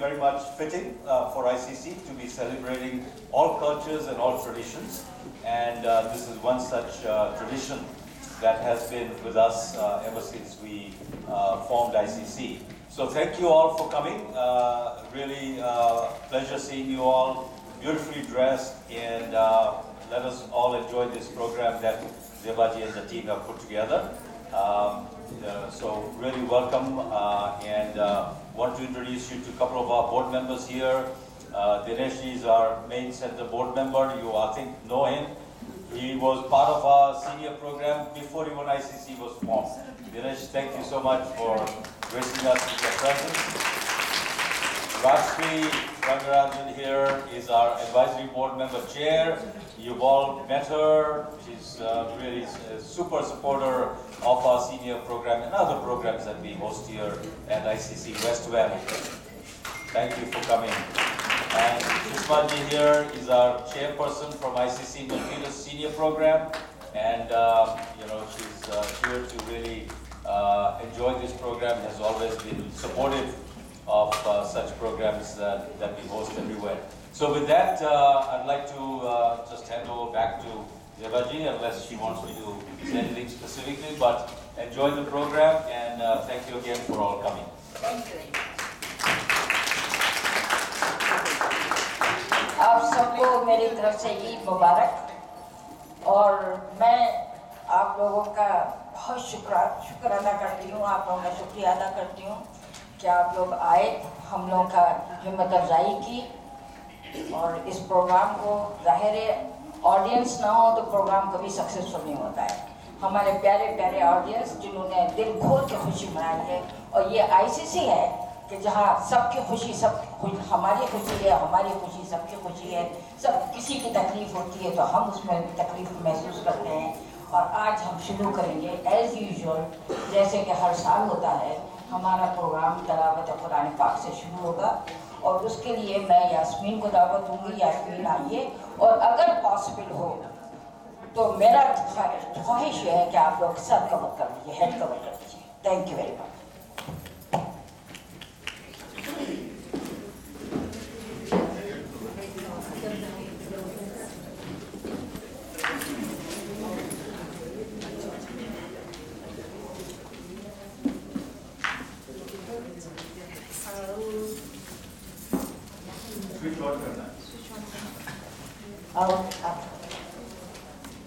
very much fitting for ICC to be celebrating all cultures and all traditions. And this is one such tradition that has been with us ever since we formed ICC. So thank you all for coming. Really pleasure seeing you all beautifully dressed, and let us all enjoy this program that Zebaji and the team have put together. So really welcome, and want to introduce you to a couple of our board members here. Dinesh is our main center board member. You, I think, know him. He was part of our senior program before even ICC was formed. Dinesh, thank you so much for gracing us with your presence. Rajshri Rangarajan here is our advisory board member chair. You've all met her. She's really a super supporter of our senior program and other programs that we host here at ICC West Valley. Thank you for coming. And Sushmaji here is our chairperson from ICC Milpitas senior program, and she's here to really enjoy this program. Has always been supportive of such programs that we host everywhere. So with that, I'd like to just hand over back to Zebaji, unless she wants me to say anything specifically, but enjoy the program, and thank you again for all coming. Thank you. आप सबको मेरी तरफ से ईद मुबारक, और मैं आप लोगों का बहुत शुक्र अदा करती हूँ, आप लोगों का शुक्रिया अदा करती हूँ कि आप लोग आए, हम लोगों का हिम्मत अफजाई की, और इस प्रोग्राम को, जाहिर है ऑडियंस ना हो तो प्रोग्राम कभी सक्सेसफुल नहीं होता है। हमारे प्यारे प्यारे ऑडियंस जिन्होंने दिल खोल के खुशी मनाई है, और ये आईसीसी है कि जहाँ सबकी खुशी, हमारी खुशी है, हमारी खुशी सबकी खुशी है, सब किसी की तकलीफ होती है तो हम उसमें तकलीफ महसूस करते हैं। और आज हम शुरू करेंगे एज़ यूजुअल, जैसे कि हर साल होता है, हमारा प्रोग्राम तिलावत कुरान पाक से शुरू होगा, और उसके लिए मैं यास्मीन को दावत दूंगी। यास्मीन आइए, और अगर पॉसिबल हो तो मेरा ख्वाहिश है कि आप लोग सर कवर कर लीजिए, हेड कवर कर लीजिए। Thank you very much.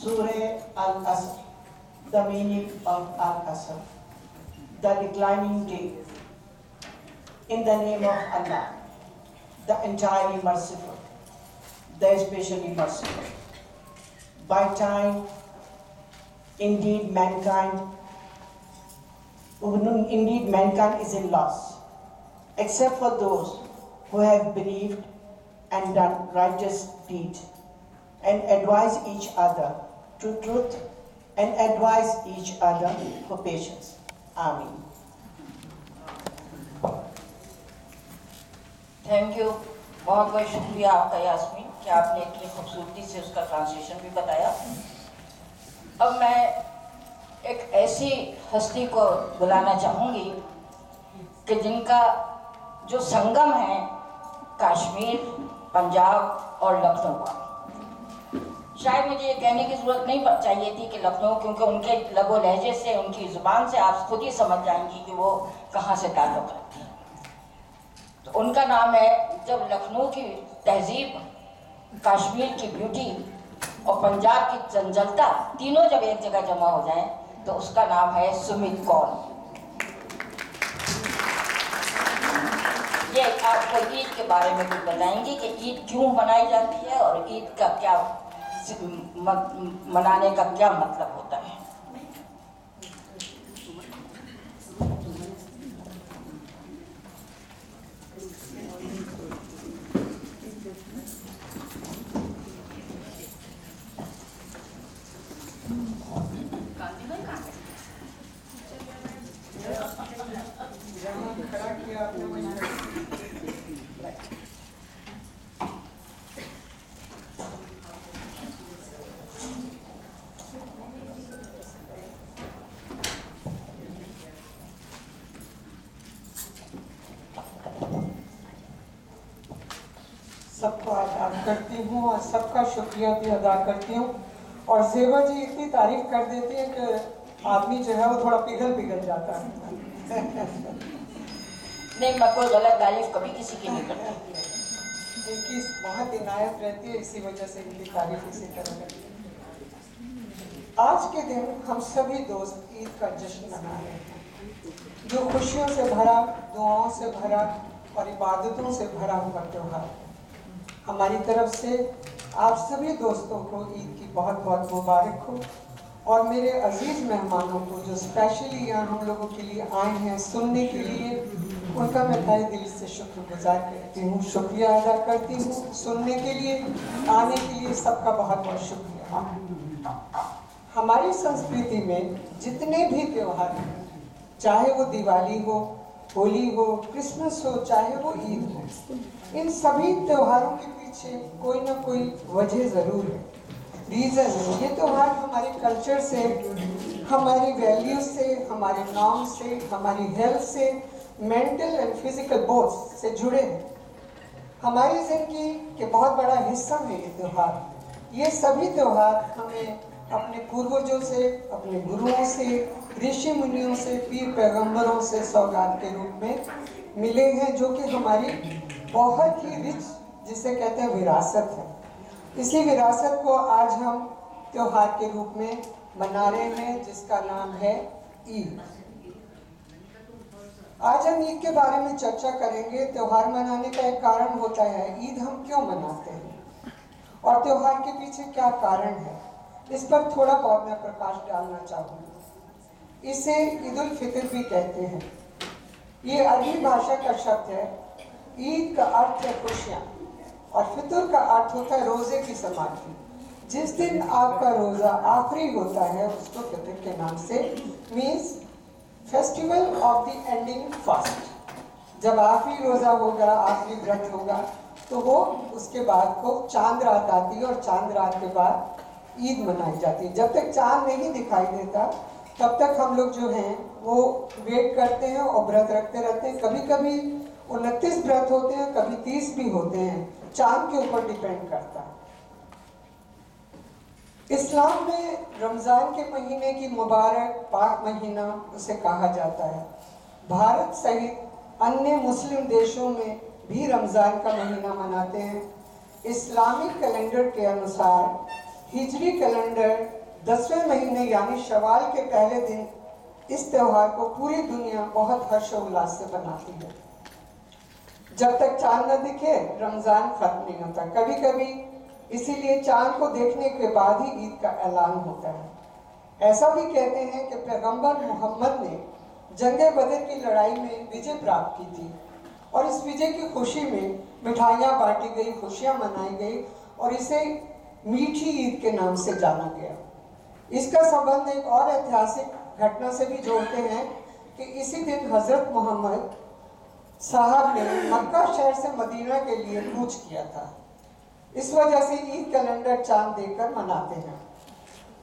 Surah Al-Asr, the meaning of Al-Asr, the declining day. In the name of Allah, the entirely merciful, the especially merciful. By time, indeed mankind is in loss, except for those who have believed and done righteous deeds, and advise each other to truth, and advise each other for patience. Amen. Thank you, बहुत बहुत शुक्रिया आपका यास्मीन कि आपने इतनी खूबसूरती से उसका ट्रांसलेशन भी बताया। अब मैं एक ऐसी हस्ती को बुलाना चाहूँगी कि जिनका जो संगम है कश्मीर, पंजाब और लखनऊ का। शायद मुझे ये कहने की ज़रूरत नहीं चाहिए थी कि लखनऊ, क्योंकि उनके लबो लहजे से, उनकी ज़ुबान से आप खुद ही समझ जाएंगी कि वो कहाँ से ताल्लुक़ रखती हैं। तो उनका नाम है, जब लखनऊ की तहजीब, कश्मीर की ब्यूटी और पंजाब की चंचलता तीनों जब एक जगह जमा हो जाएं तो उसका नाम है सुमित कौर। ये आपको ईद के बारे में कुछ बताएंगे कि ईद क्यों मनाई जाती है और ईद का क्या मनाने का क्या मतलब होता है? सबको आदाब करती हूँ और सबका शुक्रिया भी अदा करती हूँ। और ज़ेबा जी इतनी तारीफ कर देती हैं कि आदमी जो है वो थोड़ा पिघल जाता है। नहीं, मैं कोई गलत तारीफ कभी किसी की नहीं करती। इनकी बहुत इनायत रहती है, इसी वजह से इनकी तारीफ इसी तरह करती है। आज के दिन हम सभी दोस्त ईद का जश्न मना रहे हैं, जो खुशियों से भरा, दुआओं से भरा और इबादतों से भरा हुआ त्योहार। हमारी तरफ से आप सभी दोस्तों को ईद की बहुत बहुत मुबारक हो। और मेरे अजीज मेहमानों को जो स्पेशली यहाँ हम लोगों के लिए आए हैं सुनने के लिए, उनका मैं तहे दिल से शुक्रगुजार करती हूँ, शुक्रिया अदा करती हूँ। सुनने के लिए, आने के लिए सबका बहुत बहुत शुक्रिया। हमारी संस्कृति में जितने भी त्योहार हैं, चाहे वो दिवाली हो, होली हो, क्रिसमस हो, चाहे वो ईद हो, इन सभी त्योहारों के पीछे कोई ना कोई वजह ज़रूर है, रीज़न है। ये त्योहार हमारे कल्चर से, हमारी वैल्यूज से, हमारे नॉर्म से, हमारी हेल्थ से, मेंटल एंड फिजिकल बोथ से जुड़े हैं। हमारी ज़िंदगी के बहुत बड़ा हिस्सा है ये त्योहार। ये सभी त्योहार हमें अपने पूर्वजों से, अपने गुरुओं से, ऋषि मुनियों से, पीर पैगंबरों से सौगात के रूप में मिले हैं, जो कि हमारी बहुत ही रिच, जिसे कहते हैं विरासत है। इसी विरासत को आज हम त्योहार के रूप में मना रहे हैं, जिसका नाम है ईद। आज हम ईद के बारे में चर्चा करेंगे। त्योहार मनाने का एक कारण होता है, ईद हम क्यों मनाते हैं और त्योहार के पीछे क्या कारण है, इस पर थोड़ा बहुत मैं प्रकाश डालना चाहूँगी। इसे ईद उल फितर भी कहते हैं। ये अरबी भाषा का शब्द है। ईद का अर्थ है खुशियाँ और फितर का अर्थ होता है रोज़े की समाप्ति। जिस दिन आपका रोज़ा आखिरी होता है उसको फितर के नाम से, means festival of the ending fast. जब आखिरी रोज़ा होगा, आखिरी व्रत होगा, तो वो उसके बाद को चांद रात आती है और चांद रात के बाद ईद मनाई जाती है। जब तक चांद नहीं दिखाई देता तब तक हम लोग जो हैं वो वेट करते हैं और व्रत रखते रहते हैं। कभी कभी 29 व्रत होते हैं, कभी 30 भी होते हैं, चांद के ऊपर डिपेंड करता है। इस्लाम में रमज़ान के महीने की मुबारक पाक महीना उसे कहा जाता है। भारत सहित अन्य मुस्लिम देशों में भी रमज़ान का महीना मनाते हैं। इस्लामिक कैलेंडर के अनुसार हिजरी कैलेंडर 10वें महीने यानी शवाल के पहले दिन इस त्योहार को पूरी दुनिया बहुत हर्षोल्लास से मनाती है। जब तक चांद न दिखे रमज़ान खत्म नहीं होता। कभी कभी इसीलिए चांद को देखने के बाद ही ईद का ऐलान होता है। ऐसा भी कहते हैं कि पैगंबर मोहम्मद ने जंगे बदर की लड़ाई में विजय प्राप्त की थी और इस विजय की खुशी में मिठाइयाँ बांटी गई, खुशियाँ मनाई गई और इसे मीठी ईद के नाम से जाना गया। इसका संबंध एक और ऐतिहासिक घटना से भी जोड़ते हैं कि इसी दिन हजरत मोहम्मद साहब ने मक्का शहर से मदीना के लिए कूच किया था। इस वजह से ईद कैलेंडर चांद देखकर मनाते हैं।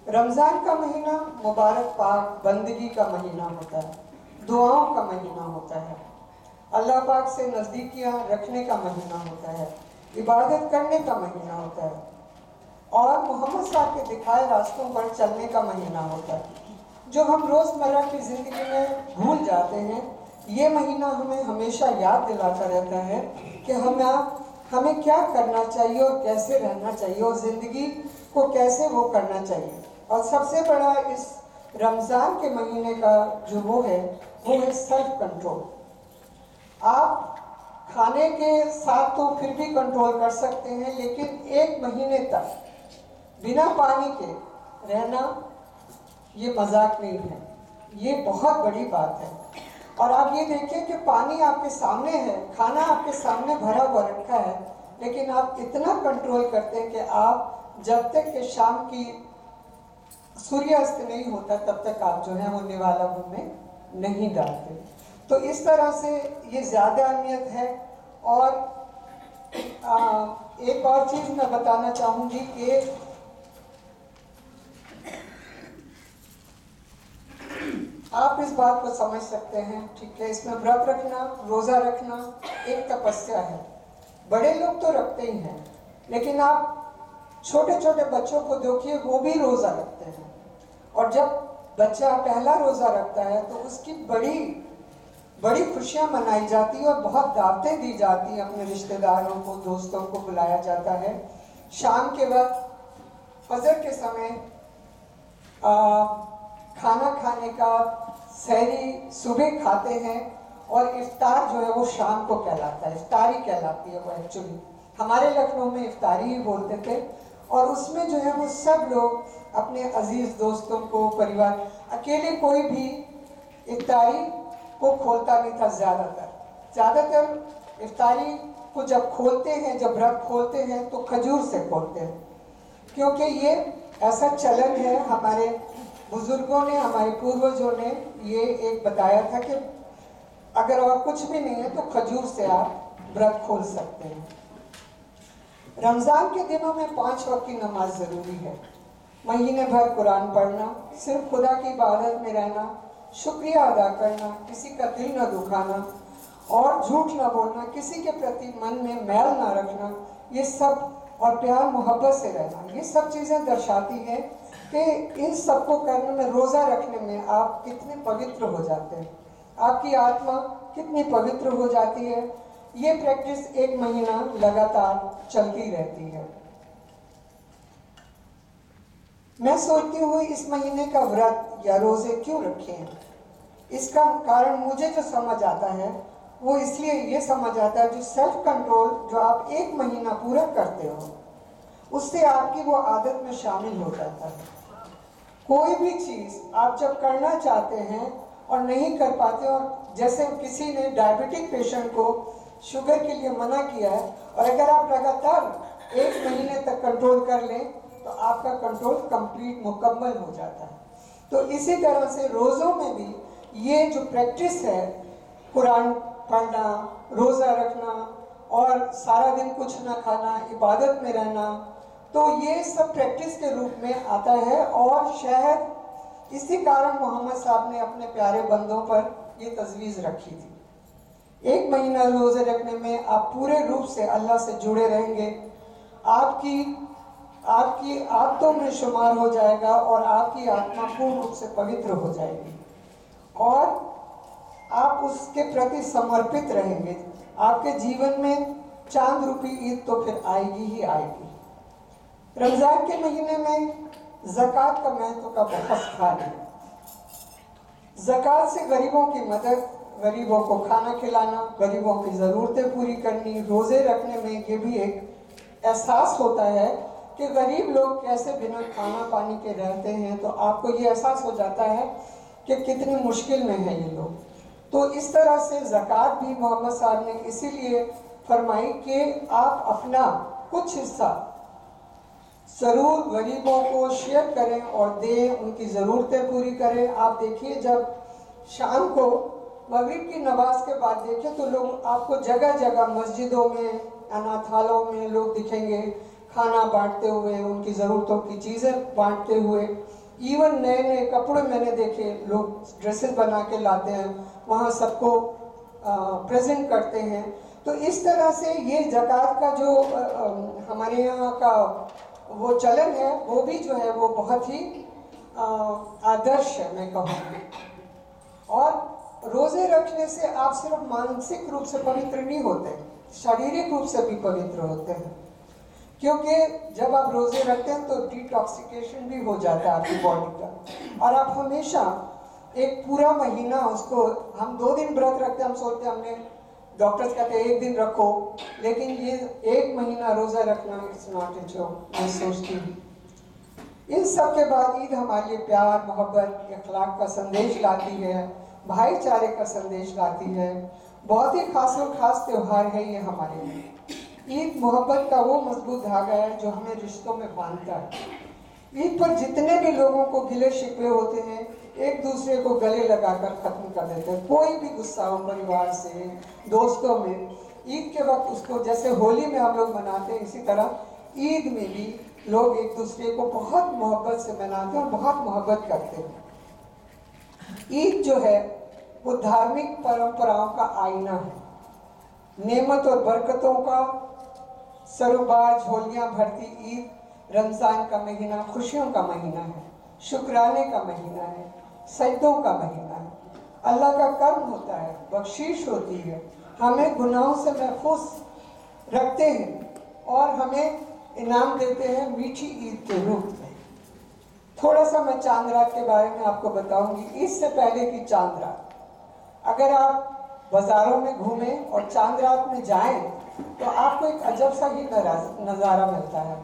रमज़ान का महीना मुबारक पाक बंदगी का महीना होता है, दुआओं का महीना होता है, अल्लाह पाक से नज़दीकियाँ रखने का महीना होता है, इबादत करने का महीना होता है और मोहम्मद साहब के दिखाए रास्तों पर चलने का महीना होता है, जो हम रोज़मर्रा की ज़िंदगी में भूल जाते हैं। ये महीना हमें हमेशा याद दिलाता रहता है कि हमें क्या करना चाहिए और कैसे रहना चाहिए और ज़िंदगी को कैसे वो करना चाहिए। और सबसे बड़ा इस रमज़ान के महीने का जो वो है सेल्फ कंट्रोल। आप खाने के साथ तो फिर भी कंट्रोल कर सकते हैं, लेकिन 1 महीने तक बिना पानी के रहना ये मजाक नहीं है, ये बहुत बड़ी बात है। और आप ये देखिए कि पानी आपके सामने है, खाना आपके सामने भरा हुआ रखा है, लेकिन आप इतना कंट्रोल करते हैं कि आप जब तक कि शाम की सूर्यास्त नहीं होता तब तक आप जो है वो निवाला मुंह में नहीं डालते। तो इस तरह से ये ज़्यादा अहमियत है। और एक और चीज़ मैं बताना चाहूँगी कि आप इस बात को समझ सकते हैं, ठीक है, इसमें व्रत रखना, रोज़ा रखना एक तपस्या है। बड़े लोग तो रखते ही हैं, लेकिन आप छोटे छोटे बच्चों को देखिए, वो भी रोज़ा रखते हैं। और जब बच्चा पहला रोज़ा रखता है तो उसकी बड़ी बड़ी खुशियाँ मनाई जाती है और बहुत दावतें दी जाती हैं, अपने रिश्तेदारों को, दोस्तों को बुलाया जाता है। शाम के वक्त फजर के समय खाना खाने का, सहरी सुबह खाते हैं, और इफ्तार जो है वो शाम को कहलाता है, इफ्तारी कहलाती है वो एक्चुअली। हमारे लखनऊ में इफ्तारी ही बोलते थे। और उसमें जो है वो सब लोग अपने अजीज़ दोस्तों को, परिवार, अकेले कोई भी इफ्तारी को खोलता नहीं था। ज़्यादातर इफ्तारी को जब खोलते हैं, जब व्रत खोलते हैं तो खजूर से खोलते हैं, क्योंकि ये ऐसा चलन है, हमारे बुजुर्गों ने, हमारे पूर्वजों ने ये एक बताया था कि अगर और कुछ भी नहीं है तो खजूर से आप व्रत खोल सकते हैं। रमज़ान के दिनों में 5 वक्त की नमाज ज़रूरी है। महीने भर कुरान पढ़ना, सिर्फ खुदा की इबादत में रहना, शुक्रिया अदा करना, किसी का दिल न दुखाना और झूठ न बोलना, किसी के प्रति मन में मैल न रखना, ये सब, और प्यार मोहब्बत से रहना, ये सब चीज़ें दर्शाती हैं कि इन सबको करने में, रोज़ा रखने में आप कितने पवित्र हो जाते हैं, आपकी आत्मा कितनी पवित्र हो जाती है। ये प्रैक्टिस 1 महीना लगातार चलती रहती है। मैं सोचती हूँ इस महीने का व्रत या रोज़े क्यों रखे हैं। इसका कारण मुझे जो समझ आता है वो इसलिए ये समझ आता है, जो सेल्फ कंट्रोल जो आप 1 महीना पूरा करते हो, उससे आपकी वो आदत में शामिल हो जाता है। कोई भी चीज़ आप जब करना चाहते हैं और नहीं कर पाते, और जैसे किसी ने डायबिटिक पेशेंट को शुगर के लिए मना किया है, और अगर आप लगातार 1 महीने तक कंट्रोल कर लें तो आपका कंट्रोल कंप्लीट, मुकम्मल हो जाता है। तो इसी तरह से रोज़ों में भी ये जो प्रैक्टिस है, कुरान पढ़ना, रोज़ा रखना और सारा दिन कुछ ना खाना, इबादत में रहना, तो ये सब प्रैक्टिस के रूप में आता है। और शायद इसी कारण मोहम्मद साहब ने अपने प्यारे बंदों पर ये तजवीज़ रखी थी। 1 महीना रोज़े रखने में आप पूरे रूप से अल्लाह से जुड़े रहेंगे, आपकी आदतों में शुमार हो जाएगा और आपकी आत्मा पूर्ण रूप से पवित्र हो जाएगी और आप उसके प्रति समर्पित रहेंगे। आपके जीवन में चांद रूपी ईद तो फिर आएगी ही आएगी। रमज़ान के महीने में ज़कात का महत्व का बहुत ख्याल है। ज़कात से गरीबों की मदद, गरीबों को खाना खिलाना, गरीबों की ज़रूरतें पूरी करनी, रोज़े रखने में ये भी एक एहसास होता है कि गरीब लोग कैसे बिना खाना पानी के रहते हैं, तो आपको ये एहसास हो जाता है कि कितनी मुश्किल में हैं ये लोग। तो इस तरह से ज़कात भी मोहम्मद साहब ने इसीलिए फरमाई कि आप अपना कुछ हिस्सा ज़रूर गरीबों को शेयर करें और दें, उनकी ज़रूरतें पूरी करें। आप देखिए, जब शाम को मगरिब की नमाज के बाद देखिए तो लोग आपको जगह जगह मस्जिदों में, अनाथालयों में लोग दिखेंगे खाना बांटते हुए, उनकी ज़रूरतों की चीज़ें बांटते हुए। इवन नए नए कपड़े मैंने देखे, लोग ड्रेसेस बना के लाते हैं, वहाँ सबको प्रेजेंट करते हैं। तो इस तरह से ये ज़कात का जो हमारे यहाँ का वो चलन है, वो भी जो है वो बहुत ही आदर्श है, मैं कहूँगी। और रोज़े रखने से आप सिर्फ मानसिक रूप से पवित्र नहीं होते, शारीरिक रूप से भी पवित्र होते हैं, क्योंकि जब आप रोज़े रखते हैं तो डिटॉक्सिकेशन भी हो जाता है आपकी बॉडी का। और आप हमेशा एक पूरा महीना उसको, हम 2 दिन व्रत रखते हैं, हम सोचते हैं हमने डॉक्टर्स कहते हैं एक दिन रखो, लेकिन ये 1 महीना रोज़ा रखना इट्स नॉट ए जॉब, मैं सोचती हूँ। इन सब के बाद ईद हमारे लिए प्यार, मोहब्बत, अखलाक का संदेश लाती है, भाईचारे का संदेश लाती है। बहुत ही खास और ख़ास त्यौहार है ये हमारे लिए। ईद मोहब्बत का वो मजबूत धागा है जो हमें रिश्तों में बांधता है। ईद पर जितने भी लोगों को गिले शिकवे होते हैं, एक दूसरे को गले लगाकर ख़त्म कर देते हैं। कोई भी गुस्सा हो परिवार से, दोस्तों में, ईद के वक्त उसको, जैसे होली में हम लोग मनाते हैं, इसी तरह ईद में भी लोग एक दूसरे को बहुत मोहब्बत से मनाते हैं और बहुत मोहब्बत करते हैं। ईद जो है वो धार्मिक परंपराओं का आईना है। नेमत और बरकतों का सरोबार झोलियां भरती ईद रमज़ान का महीना खुशियों का महीना है, शुक्राने का महीना है, सजदों का महीना है। अल्लाह का कर्म होता है, बख्शीश होती है, हमें गुनाहों से महफूज रखते हैं और हमें इनाम देते हैं मीठी ईद के रूप में। थोड़ा सा मैं चांद रात के बारे में आपको बताऊंगी। इससे पहले की चांद रात, अगर आप बाज़ारों में घूमें और चांद रात में जाएं तो आपको एक अजब सा ही नज़ारा मिलता है।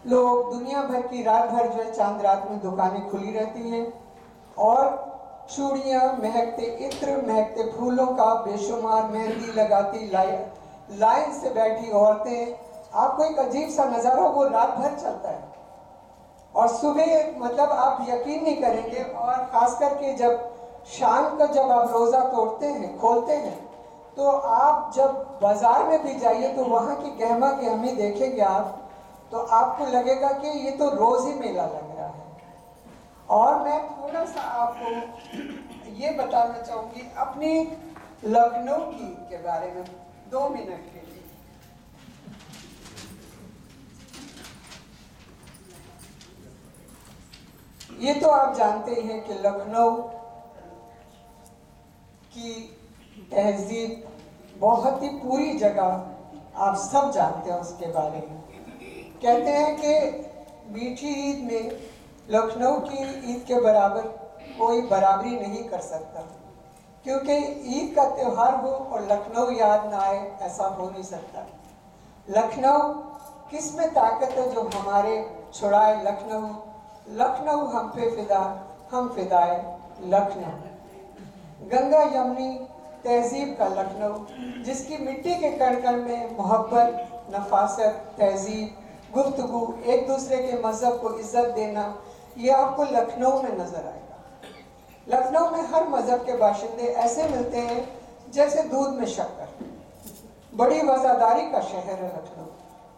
लोग दुनिया भर की रात भर जो है चांद रात में दुकानें खुली रहती हैं और चूड़ियाँ, महकते इत्र, महकते फूलों का बेशुमार, मेहंदी लगाती लाइन से बैठी औरतें, आपको एक अजीब सा नज़ारा वो रात भर चलता है। और सुबह मतलब आप यकीन नहीं करेंगे, और ख़ास करके जब शाम का जब आप रोज़ा तोड़ते हैं, खोलते हैं, तो आप जब बाज़ार में भी जाइए तो वहाँ की गहमा गहमी देखेंगे आप, तो आपको लगेगा कि ये तो रोज़ ही मेला लग रहा है। और मैं थोड़ा सा आपको ये बताना चाहूँगी अपनी लखनऊ की के बारे में 2 मिनट के लिए। ये तो आप जानते ही हैं कि लखनऊ की तहजीब बहुत ही पूरी जगह, आप सब जानते हैं उसके बारे में। कहते हैं कि मीठी ईद में लखनऊ की ईद के बराबर कोई बराबरी नहीं कर सकता, क्योंकि ईद का त्यौहार हो और लखनऊ याद ना आए, ऐसा हो नहीं सकता। लखनऊ किस में ताकत है जो हमारे छुड़ाए लखनऊ, लखनऊ हम पे फिदा, हम फिदाए लखनऊ। गंगा यमुनी तहजीब का लखनऊ, जिसकी मिट्टी के कण कण में मोहब्बत, नफासत, तहजीब, गुफ्तगू, एक दूसरे के मज़हब को इज्जत देना, ये आपको लखनऊ में नज़र आएगा। लखनऊ में हर मज़हब के बाशिंदे ऐसे मिलते हैं जैसे दूध में शक्कर। बड़ी वज़ादारी का शहर है लखनऊ।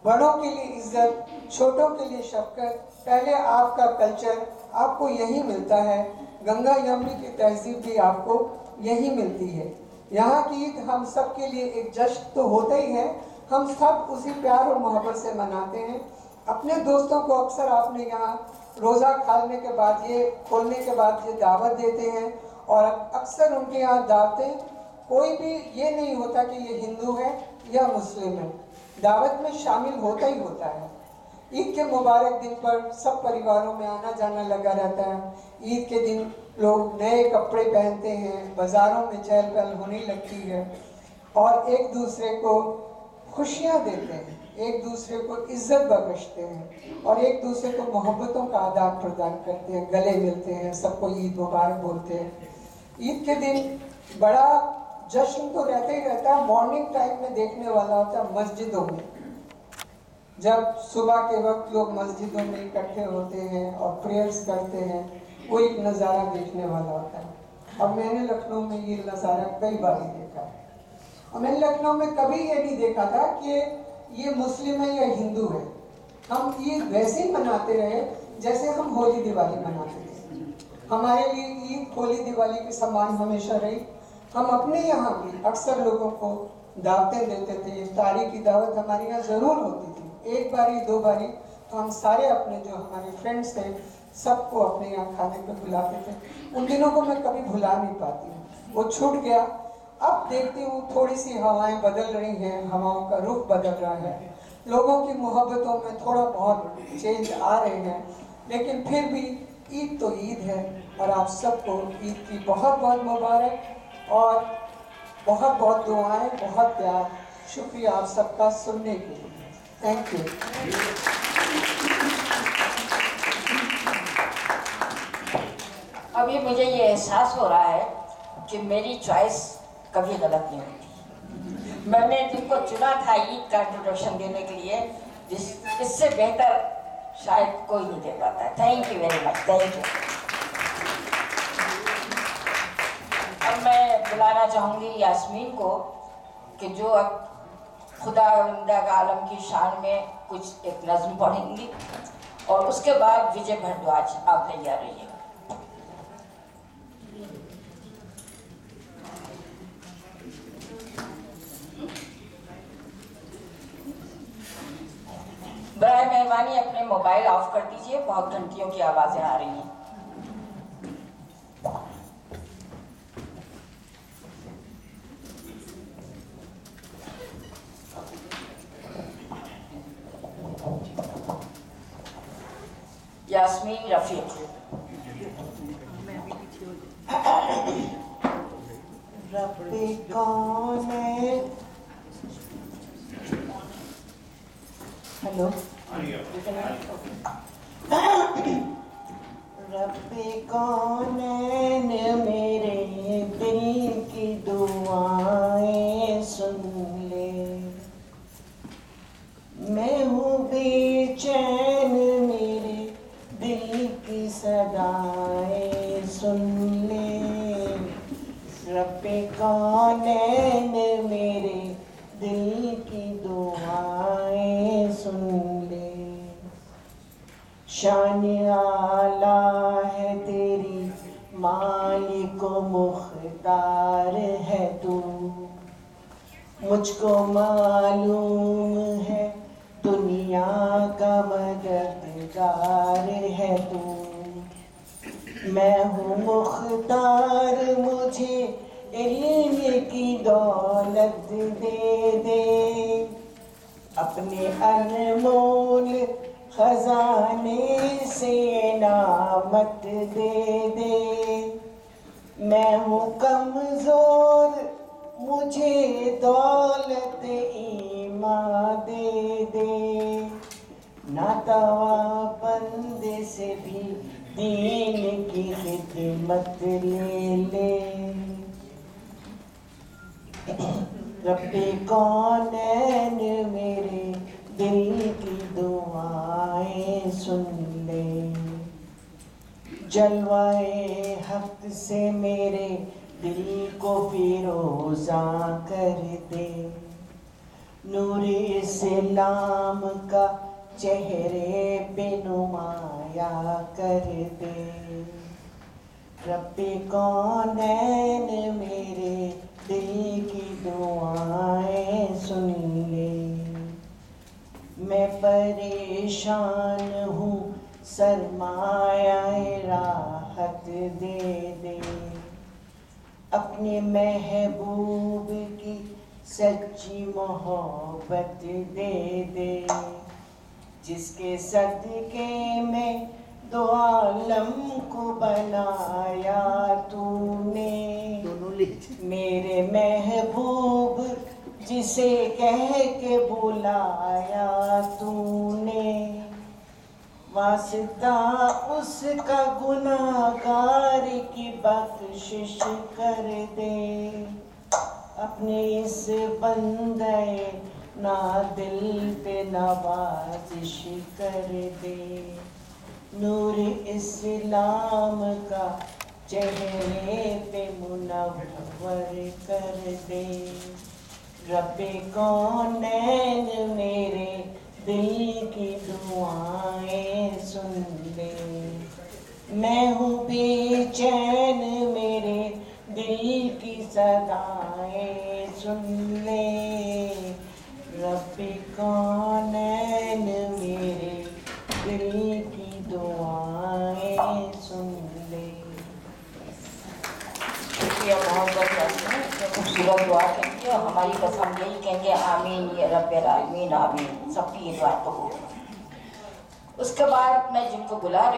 बड़ों के लिए इज्जत, छोटों के लिए शफकत, पहले आपका कल्चर आपको यहीं मिलता है। गंगा यमुनी की तहजीब भी आपको यहीं मिलती है। यहाँ की ईद हम सब के लिए एक जश्न तो होता ही है, हम सब उसी प्यार और मोहब्बत से मनाते हैं। अपने दोस्तों को अक्सर आपने यहाँ रोज़ा खोलने के बाद ये दावत देते हैं, और अक्सर उनके यहाँ दावतें, कोई भी ये नहीं होता कि ये हिंदू है या मुस्लिम है, दावत में शामिल होता ही होता है। ईद के मुबारक दिन पर सब परिवारों में आना जाना लगा रहता है। ईद के दिन लोग नए कपड़े पहनते हैं, बाज़ारों में चहल पहल होने लगती है और एक दूसरे को खुशियाँ देते हैं, एक दूसरे को इज्जत बख्शते हैं और एक दूसरे को मोहब्बतों का आदान प्रदान करते हैं, गले मिलते हैं, सबको ईद मुबारक बोलते हैं। ईद के दिन बड़ा जश्न तो रहता ही रहता है। मॉर्निंग टाइम में देखने वाला होता है मस्जिदों में, जब सुबह के वक्त लोग मस्जिदों में इकट्ठे होते हैं और प्रेयर्स करते हैं, वो एक नज़ारा देखने वाला होता है। अब मैंने लखनऊ में ये नज़ारा कई बार देखा है, और मैंने लखनऊ में कभी ये नहीं देखा था कि ये मुस्लिम है या हिंदू है। हम ईद वैसे ही मनाते रहे जैसे हम होली दिवाली मनाते थे। हमारे लिए ईद होली दिवाली के समान हमेशा रही। हम अपने यहाँ भी अक्सर लोगों को दावतें देते थे। इफ्तारी की दावत हमारे यहाँ ज़रूर होती थी, 1 बारी 2 बारी, तो हम सारे अपने जो हमारे फ्रेंड्स थे सबको अपने यहाँ खाने पे बुलाते थे। उन दिनों को मैं कभी भुला नहीं पाती हूँ, वो छूट गया। अब देखती हूँ थोड़ी सी हवाएं बदल रही हैं, हवाओं का रुख बदल रहा है, लोगों की मोहब्बतों में थोड़ा बहुत चेंज आ रहे हैं, लेकिन फिर भी ईद तो ईद है। और आप सबको ईद की बहुत बहुत मुबारक। और बहुत बहुत दुआएं, बहुत प्यार। शुक्रिया आप सबका सुनने के लिए। Thank you. अभी मुझे ये एहसास हो रहा है कि मेरी चॉइस कभी गलत नहीं होती। मैंने जिनको चुना था ईद का इंट्रोडक्शन देने के लिए, इससे बेहतर शायद कोई नहीं दे पाता है। Thank you very much, thank you. अब मैं बुलाना चाहूँगी यास्मीन को कि जो अब खुदावंदा का आलम की शान में कुछ एक नज़्म पढ़ेंगी, और उसके बाद विजय भारद्वाज आप तैयार रहिए। बराए मेहरबानी अपने मोबाइल ऑफ कर दीजिए, बहुत घंटियों की आवाजें आ रही हैं। यास्मीन रफीक। रब्बे कौन है? हेलो, रब्बे कौन है मेरे दिल की दुआएं सुन ले। मैं हूँ बेचैन, मेरे दिल की सदाएं सुन ले। रब्बे कौन है मेरे दिल की दुआएं सुन ले। शान आला है तेरी, मालिक व मुख्तार है तू। मुझको मालूम है दुनिया का मददगार है तू। मैं हूँ मुख्तार, मुझे इल्म की दौलत दे दे। अपने अनमोल खजाने से नामत दे दे। मैं हूँ कमजोर, मुझे दौलत ईमान दे दे। नातवा बंदे से भी दीन की खिदमत ले ले। रब्बे कौन है मेरे दिल की दुआएं सुन ले। जलवाए हक से मेरे दिल को फिरोजा कर दे। नूर इस्लाम का चेहरे पे नुमाया कर दे। रब्बे कौन है मेरे दिल की दुआएं सुन ले। मैं परेशान हूँ, सरमाया राहत दे दे। अपने महबूब की सच्ची मोहब्बत दे दे। जिसके सदके में दो आलम को बनाया तूने। मेरे महबूब जिसे कह के बुलाया तूने। वास्ता उसका गुनाहगार की बख्शिश कर दे। अपने इस बंदे ना दिल पे नवाजिश कर दे। नूर इस्लाम का चेहरे पे मुनव्वर कर दे। रब्बे कौन है मेरे दिल की दुआएं सुन ले। मैं हूँ बेचैन, मेरे दिल की सदाएं सुन ले। रब्बे कौन है मेरे दिल की दुआएं सुन ले। शुक्रिया मोहब्बत यास्मीन, खूबसूरत दुआ कहेंगे और हमारी बस हम यही कहेंगे आमीन या रब्बिल आमीन, आमीन। सबकी ये दुआ कबूल। उसके बाद मैं जिनको बुला